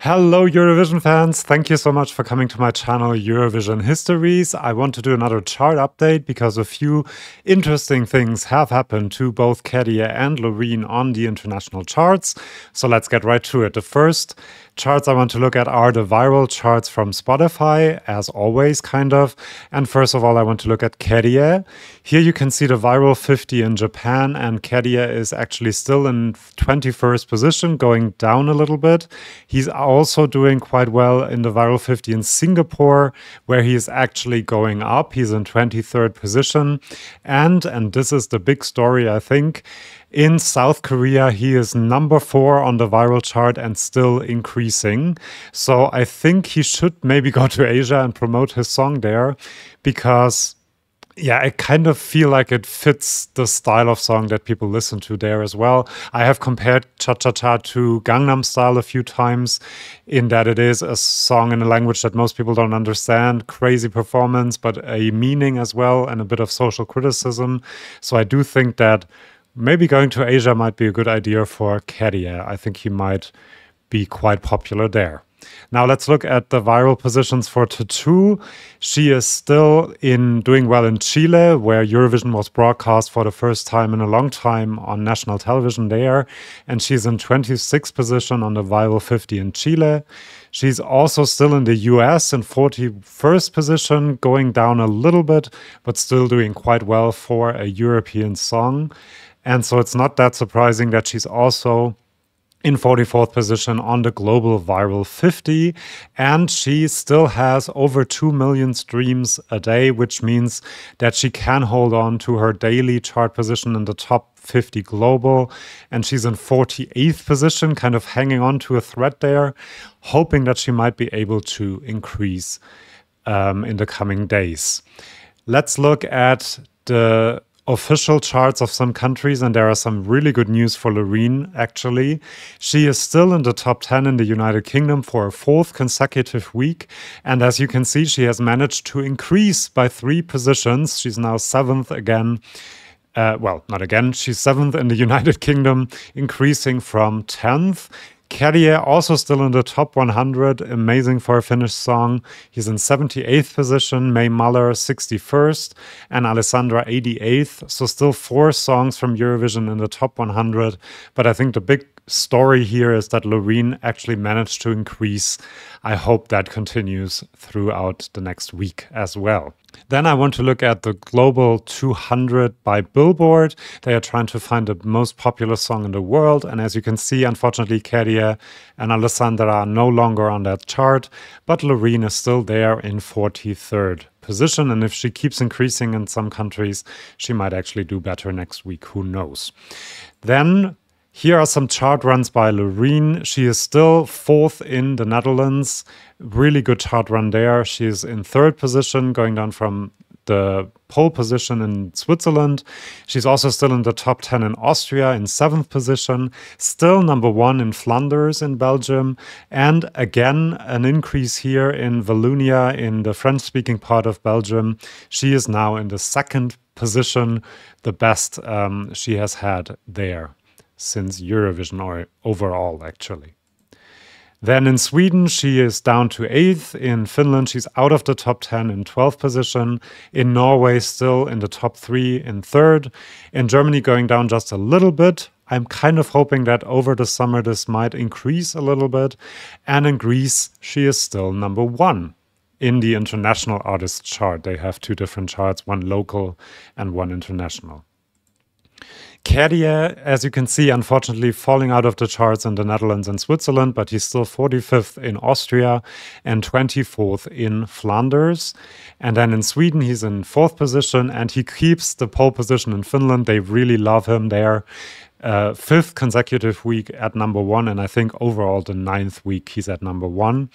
Hello, Eurovision fans. Thank you so much for coming to my channel, Eurovision Histories. I want to do another chart update because a few interesting things have happened to both Käärijä and Loreen on the international charts. So let's get right to it. The first charts I want to look at are the viral charts from Spotify, as always, kind of. And first of all, I want to look at Käärijä. Here you can see the viral 50 in Japan, and Käärijä is actually still in 21st position, going down a little bit. He's also doing quite well in the viral 50 in Singapore, where he is actually going up. He's in 23rd position. And this is the big story, I think, in South Korea, he is number 4 on the viral chart and still increasing. So I think he should maybe go to Asia and promote his song there because, yeah, I kind of feel like it fits the style of song that people listen to there as well. I have compared Cha Cha Cha to Gangnam Style a few times in that it is a song in a language that most people don't understand, crazy performance, but a meaning as well and a bit of social criticism. So I do think that maybe going to Asia might be a good idea for Käärijä. I think he might be quite popular there. Now let's look at the viral positions for Tattoo. She is still doing well in Chile, where Eurovision was broadcast for the first time in a long time on national television there. And she's in 26th position on the viral 50 in Chile. She's also still in the US in 41st position, going down a little bit, but still doing quite well for a European song. And so it's not that surprising that she's also in 44th position on the global viral 50. And she still has over 2 million streams a day, which means that she can hold on to her daily chart position in the top 50 global. And she's in 48th position, kind of hanging on to a thread there, hoping that she might be able to increase in the coming days. Let's look at the official charts of some countries, and there are some really good news for Loreen, actually. She is still in the top 10 in the United Kingdom for a 4th consecutive week, and as you can see, she has managed to increase by 3 positions. She's now 7th again. Well, not again, she's 7th in the United Kingdom, increasing from 10th. Käärijä also still in the top 100, amazing for a Finnish song. He's in 78th position, May Muller 61st, and Alessandra 88th. So still 4 songs from Eurovision in the top 100. But I think the big story here is that Loreen actually managed to increase. I hope that continues throughout the next week as well. Then I want to look at the Global 200 by Billboard. They are trying to find the most popular song in the world. And as you can see, unfortunately, Käärijä and Alessandra are no longer on that chart, but Loreen is still there in 43rd position. And if she keeps increasing in some countries, she might actually do better next week. Who knows? Then here are some chart runs by Loreen. She is still 4th in the Netherlands. Really good chart run there. She's in 3rd position, going down from the pole position in Switzerland. She's also still in the top 10 in Austria, in 7th position. Still number 1 in Flanders in Belgium. And again, an increase here in Wallonia, in the French-speaking part of Belgium. She is now in the 2nd position, the best she has had there since Eurovision, or overall, actually. Then in Sweden, she is down to 8th. In Finland, she's out of the top 10 in 12th position. In Norway, still in the top 3 in 3rd. In Germany, going down just a little bit. I'm kind of hoping that over the summer, this might increase a little bit. And in Greece, she is still number 1 in the international artist chart. They have 2 different charts, one local and one international. Käärijä, as you can see, unfortunately falling out of the charts in the Netherlands and Switzerland, but he's still 45th in Austria and 24th in Flanders. And then in Sweden, he's in 4th position, and he keeps the pole position in Finland. They really love him there. 5th consecutive week at number 1, and I think overall the 9th week he's at number 1.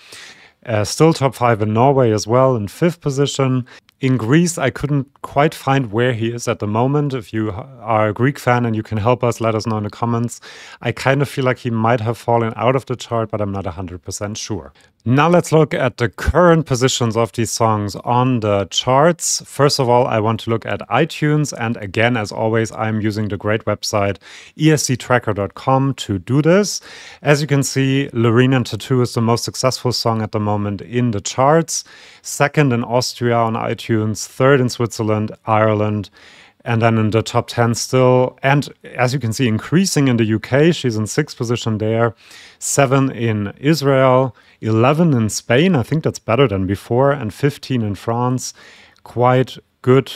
Still top 5 in Norway as well, in 5th position. In Greece, I couldn't quite find where he is at the moment. If you are a Greek fan and you can help us, let us know in the comments. I kind of feel like he might have fallen out of the chart, but I'm not 100% sure. Now let's look at the current positions of these songs on the charts. First of all, I want to look at iTunes. And again, as always, I'm using the great website esctracker.com to do this. As you can see, Loreen and Tattoo is the most successful song at the moment in the charts. Second in Austria on iTunes, third in Switzerland, Ireland, and then in the top 10 still. And as you can see, increasing in the UK, she's in 6th position there, 7 in Israel, 11 in Spain, I think that's better than before, and 15 in France, quite good.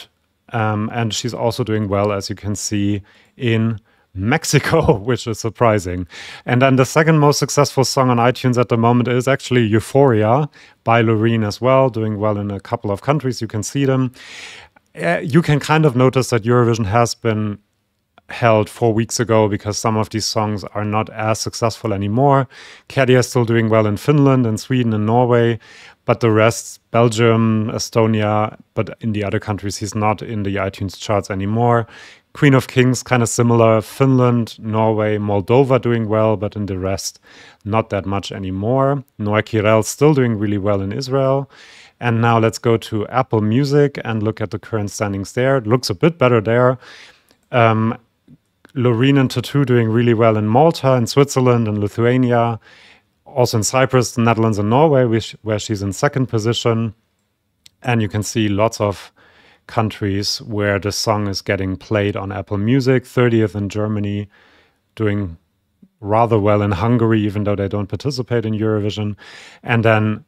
And she's also doing well, as you can see, in Mexico, which is surprising. And then the second most successful song on iTunes at the moment is actually Euphoria by Loreen as well, doing well in a couple of countries. You can see them. You can kind of notice that Eurovision has been held 4 weeks ago because some of these songs are not as successful anymore. Käärijä is still doing well in Finland and Sweden and Norway, but the rest, Belgium, Estonia, but in the other countries, he's not in the iTunes charts anymore. Queen of Kings, kind of similar. Finland, Norway, Moldova doing well, but in the rest, not that much anymore. Noa Kirel still doing really well in Israel. And now let's go to Apple Music and look at the current standings there. It looks a bit better there. Loreen and Tattoo doing really well in Malta, in Switzerland, and Lithuania. Also in Cyprus, the Netherlands, and Norway, where she's in 2nd position. And you can see lots of countries where the song is getting played on Apple Music. 30th in Germany, doing rather well in Hungary, even though they don't participate in Eurovision. And then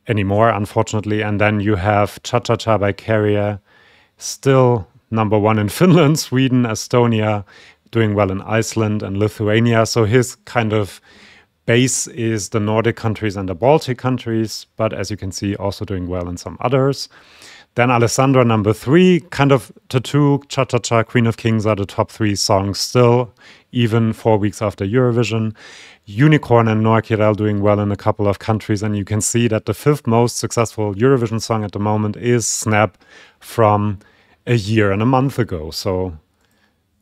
anymore, unfortunately. And then you have Cha Cha Cha by Käärijä, still number 1 in Finland, Sweden, Estonia, doing well in Iceland and Lithuania. So his kind of base is the Nordic countries and the Baltic countries, but as you can see, also doing well in some others. Then Alessandra, number 3, kind of Tattoo, Cha Cha Cha, Queen of Kings are the top 3 songs still, even 4 weeks after Eurovision. Unicorn and Noa Kirel doing well in a couple of countries, and you can see that the 5th most successful Eurovision song at the moment is Snap from a year and a month ago. So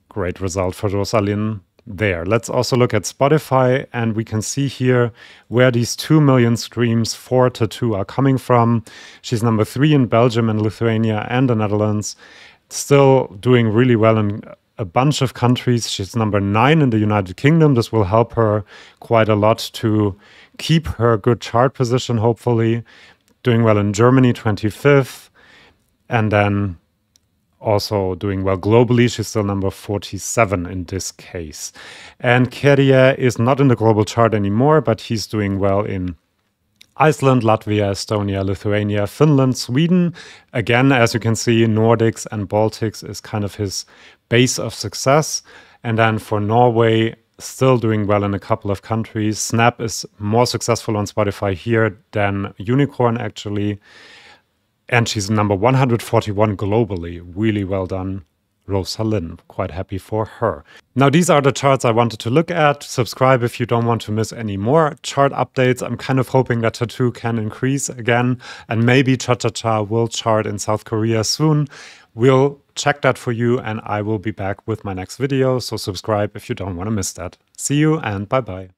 great result for Rosalind there. Let's also look at Spotify, and we can see here where these 2 million streams for Tattoo are coming from. She's number 3 in Belgium and Lithuania and the Netherlands, still doing really well in a bunch of countries. She's number 9 in the United Kingdom. This will help her quite a lot to keep her good chart position, hopefully. Doing well in Germany, 25th, and then also doing well globally. She's still number 47 in this case. And Käärijä is not in the global chart anymore, but he's doing well in Iceland, Latvia, Estonia, Lithuania, Finland, Sweden. Again, as you can see, Nordics and Baltics is kind of his base of success. And then for Norway, still doing well in a couple of countries. Snap is more successful on Spotify here than Unicorn, actually. And she's number 141 globally. Really well done, Rosalind. Quite happy for her. Now, these are the charts I wanted to look at. Subscribe if you don't want to miss any more chart updates. I'm kind of hoping that Tattoo can increase again, and maybe Cha Cha Cha will chart in South Korea soon. We'll check that for you, and I will be back with my next video. So subscribe if you don't want to miss that. See you and bye-bye.